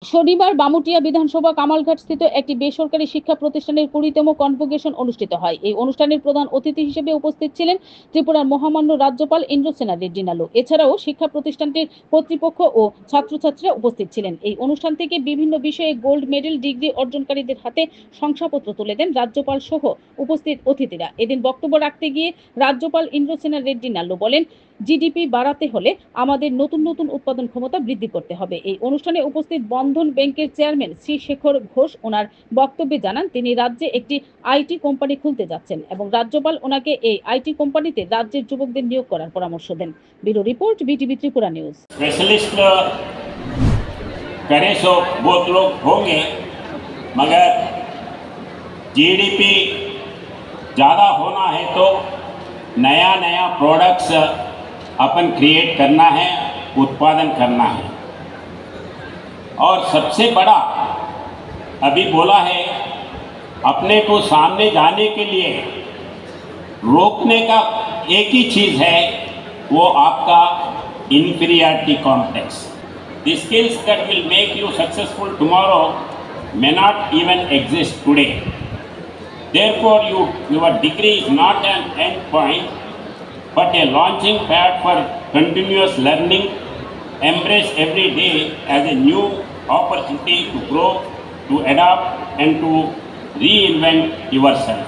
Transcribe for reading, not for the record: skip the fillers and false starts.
শনিবার বামুটিয়া বিধানসভা কামালঘাটস্থিত একটি বেসরকারি শিক্ষা প্রতিষ্ঠানের 20তম কনভোকেশন অনুষ্ঠিত হয়। এই অনুষ্ঠানের প্রধান অতিথি হিসেবে উপস্থিত ছিলেন ত্রিপুরার মহামান্য রাজ্যপাল ইন্দ্রসেনা রেড্ডি নালু। এছাড়াও শিক্ষা প্রতিষ্ঠানটির কর্তৃপক্ষ ও ছাত্রছাত্রীরা উপস্থিত ছিলেন। এই অনুষ্ঠান থেকে বিভিন্ন বিষয়ে গোল্ড মেডেল ডিগ্রি অর্জনকারীদের হাতে শংসাপত্র তুলে দেন রাজ্যপাল সহ উপস্থিত অতিথিরা। এদিন বক্তব্য রাখতে গিয়ে রাজ্যপাল ইন্দ্রসেনা রেড্ডি নালু বলেন, জিডিপি বাড়াতে হলে আমাদের নতুন নতুন উৎপাদন ক্ষমতা বৃদ্ধি করতে হবে। এই অনুষ্ঠানে উপস্থিত বন্ধন ব্যাংকের চেয়ারম্যান শ্রী শেখর ঘোষ ওনার বক্তব্যে জানান তিনি রাজ্যে একটি আইটি কোম্পানি খুলতে যাচ্ছেন এবং রাজ্যপাল ওনাকে এই আইটি কোম্পানিতে রাজ্যের যুবকদের নিয়োগ করার পরামর্শ দেন। Bureau report, BTV Tripura news. Specialist करे सो बहुत लोग होंगे, मगर जीडीपी ज़्यादा होना है तो नया नया प्रोडक्ट्स अपन क्रिएट करना है, उत्पादन करना है। और सबसे बड़ा अभी बोला है, अपने को सामने जाने के लिए रोकने का एक ही चीज़ है, वो आपका inferiority complex. The skills that will make you successful tomorrow may not even exist today. Therefore, your degree is not an end point, but a launching pad for continuous learning. Embrace every day as a new opportunity to grow, to adapt, and to reinvent yourself.